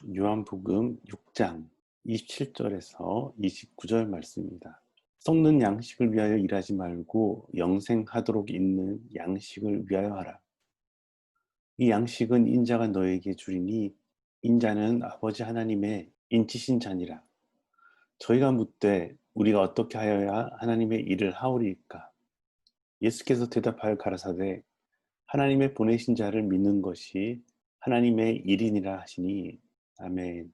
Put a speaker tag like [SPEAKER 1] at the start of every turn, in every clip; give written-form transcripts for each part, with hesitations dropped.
[SPEAKER 1] 요한복음 6장 27절에서 29절 말씀입니다. 썩는 양식을 위하여 일하지 말고 영생하도록 있는 양식을 위하여 하라. 이 양식은 인자가 너에게 주리니 인자는 아버지 하나님의 인치신 자니라. 저희가 묻되 우리가 어떻게 하여야 하나님의 일을 하오리이까? 예수께서 대답하여 가라사대 하나님의 보내신 자를 믿는 것이 하나님의 일이니라 하시니 아멘.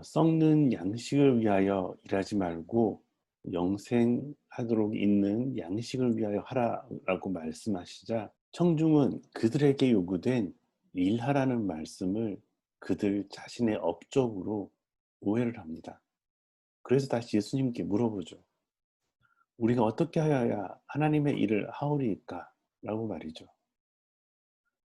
[SPEAKER 1] 썩는 양식을 위하여 일하지 말고 영생하도록 있는 양식을 위하여 하라라고 말씀하시자 청중은 그들에게 요구된 일하라는 말씀을 그들 자신의 업적으로 오해를 합니다. 그래서 다시 예수님께 물어보죠. 우리가 어떻게 하여야 하나님의 일을 하오리이까? 라고 말이죠.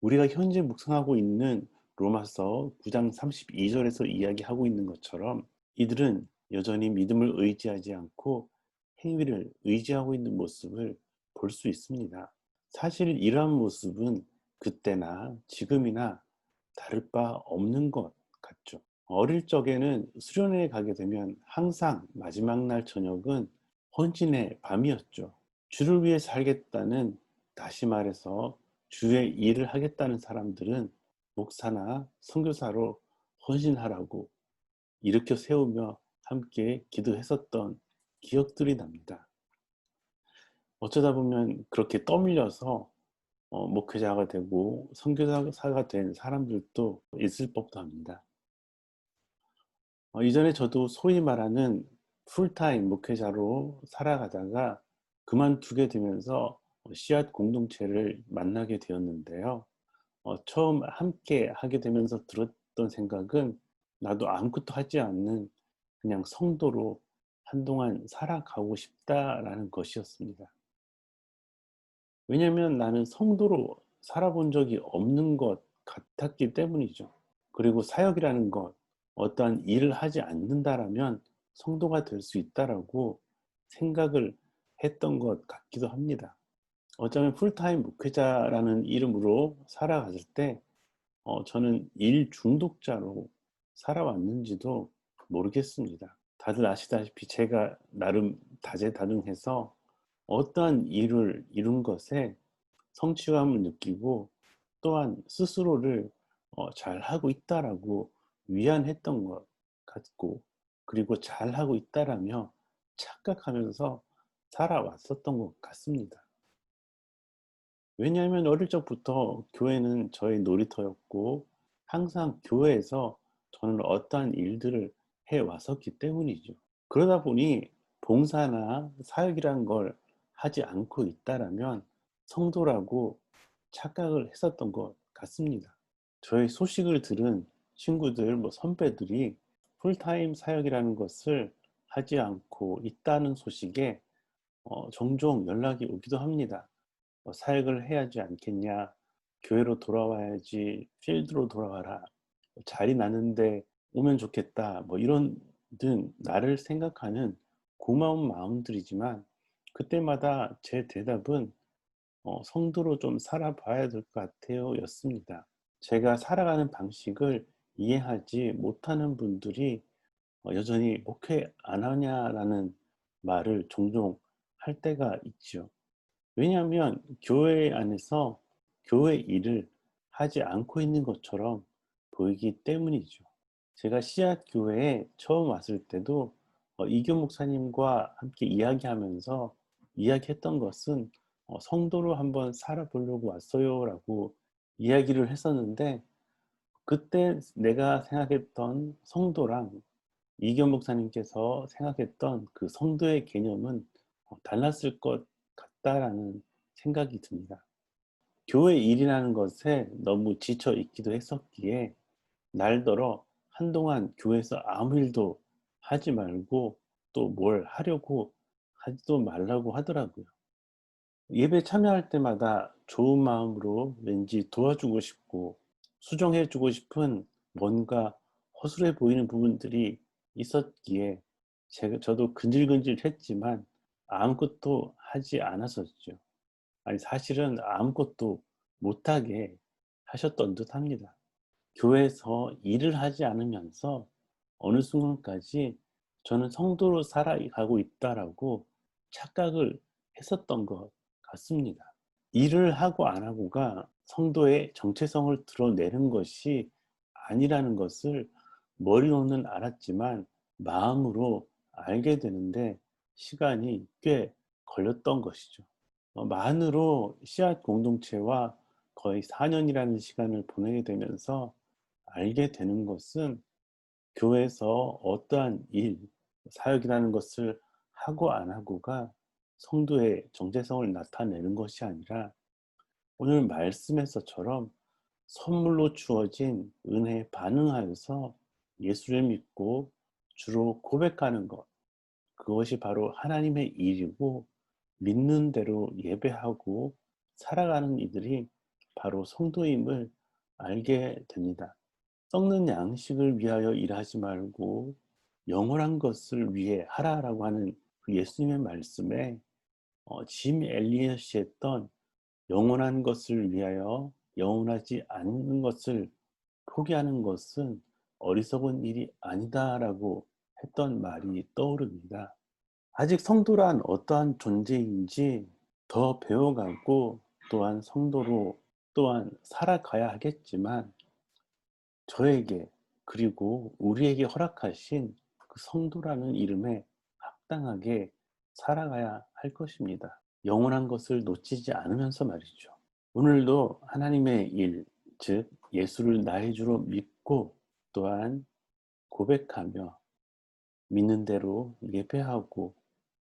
[SPEAKER 1] 우리가 현재 묵상하고 있는 로마서 9장 32절에서 이야기하고 있는 것처럼 이들은 여전히 믿음을 의지하지 않고 행위를 의지하고 있는 모습을 볼 수 있습니다. 사실 이러한 모습은 그때나 지금이나 다를 바 없는 것 같죠. 어릴 적에는 수련회에 가게 되면 항상 마지막 날 저녁은 헌신의 밤이었죠. 주를 위해 살겠다는, 다시 말해서 주의 일을 하겠다는 사람들은 목사나 선교사로 헌신하라고 일으켜 세우며 함께 기도했었던 기억들이 납니다. 어쩌다 보면 그렇게 떠밀려서 목회자가 되고 선교사가 된 사람들도 있을 법도 합니다. 이전에 저도 소위 말하는 풀타임 목회자로 살아가다가 그만두게 되면서 씨앗 공동체를 만나게 되었는데요. 처음 함께 하게 되면서 들었던 생각은 나도 아무것도 하지 않는 그냥 성도로 한동안 살아가고 싶다라는 것이었습니다. 왜냐하면 나는 성도로 살아본 적이 없는 것 같았기 때문이죠. 그리고 사역이라는 것, 어떠한 일을 하지 않는다라면 성도가 될 수 있다라고 생각을 했던 것 같기도 합니다. 어쩌면 풀타임 목회자라는 이름으로 살아갔을 때 저는 일 중독자로 살아왔는지도 모르겠습니다. 다들 아시다시피 제가 나름 다재다능해서 어떠한 일을 이룬 것에 성취감을 느끼고 또한 스스로를 잘하고 있다라고 위안했던 것 같고, 그리고 잘하고 있다라며 착각하면서 살아왔었던 것 같습니다. 왜냐하면 어릴 적부터 교회는 저의 놀이터였고 항상 교회에서 저는 어떠한 일들을 해왔었기 때문이죠. 그러다 보니 봉사나 사역이란 걸 하지 않고 있다라면 성도라고 착각을 했었던 것 같습니다. 저의 소식을 들은 친구들, 선배들이 풀타임 사역이라는 것을 하지 않고 있다는 소식에 종종 연락이 오기도 합니다. 사역을 해야 하지 않겠냐, 교회로 돌아와야지, 필드로 돌아와라, 자리 나는데 오면 좋겠다, 이런 등 나를 생각하는 고마운 마음들이지만 그때마다 제 대답은 성도로 좀 살아봐야 될 것 같아요 였습니다. 제가 살아가는 방식을 이해하지 못하는 분들이 여전히 목회 안 하냐라는 말을 종종 할 때가 있죠. 왜냐하면 교회 안에서 교회 일을 하지 않고 있는 것처럼 보이기 때문이죠. 제가 씨앗 교회에 처음 왔을 때도 이교 목사님과 함께 이야기하면서 이야기했던 것은 성도로 한번 살아보려고 왔어요 라고 이야기를 했었는데, 그때 내가 생각했던 성도랑 이교 목사님께서 생각했던 그 성도의 개념은 달랐을 것 같다라는 생각이 듭니다. 교회 일이라는 것에 너무 지쳐 있기도 했었기에 날더러 한동안 교회에서 아무 일도 하지 말고 또 뭘 하려고 하지도 말라고 하더라고요. 예배 참여할 때마다 좋은 마음으로 왠지 도와주고 싶고 수정해주고 싶은 뭔가 허술해 보이는 부분들이 있었기에 저도 근질근질했지만 아무것도 하지 않았었죠. 아니, 사실은 아무것도 못하게 하셨던 듯 합니다. 교회에서 일을 하지 않으면서 어느 순간까지 저는 성도로 살아가고 있다라고 착각을 했었던 것 같습니다. 일을 하고 안 하고가 성도의 정체성을 드러내는 것이 아니라는 것을 머리로는 알았지만 마음으로 알게 되는데 시간이 꽤 걸렸던 것이죠. 만으로 씨앗 공동체와 거의 4년이라는 시간을 보내게 되면서 알게 되는 것은 교회에서 어떠한 일, 사역이라는 것을 하고 안 하고가 성도의 정체성을 나타내는 것이 아니라 오늘 말씀에서처럼 선물로 주어진 은혜에 반응하여서 예수를 믿고 주로 고백하는 것, 그것이 바로 하나님의 일이고 믿는 대로 예배하고 살아가는 이들이 바로 성도임을 알게 됩니다. 썩는 양식을 위하여 일하지 말고 영원한 것을 위해 하라라고 하는 그 예수님의 말씀에 짐 엘리엇이 했던 영원한 것을 위하여 영원하지 않는 것을 포기하는 것은 어리석은 일이 아니다라고 했던 말이 떠오릅니다. 아직 성도란 어떠한 존재인지 더 배워가고 또한 성도로 또한 살아가야 하겠지만 저에게 그리고 우리에게 허락하신 그 성도라는 이름에 합당하게 살아가야 할 것입니다. 영원한 것을 놓치지 않으면서 말이죠. 오늘도 하나님의 일, 즉 예수를 나의 주로 믿고 또한 고백하며 믿는 대로 예배하고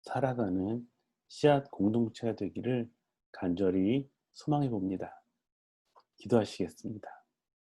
[SPEAKER 1] 살아가는 씨앗 공동체가 되기를 간절히 소망해 봅니다. 기도하시겠습니다.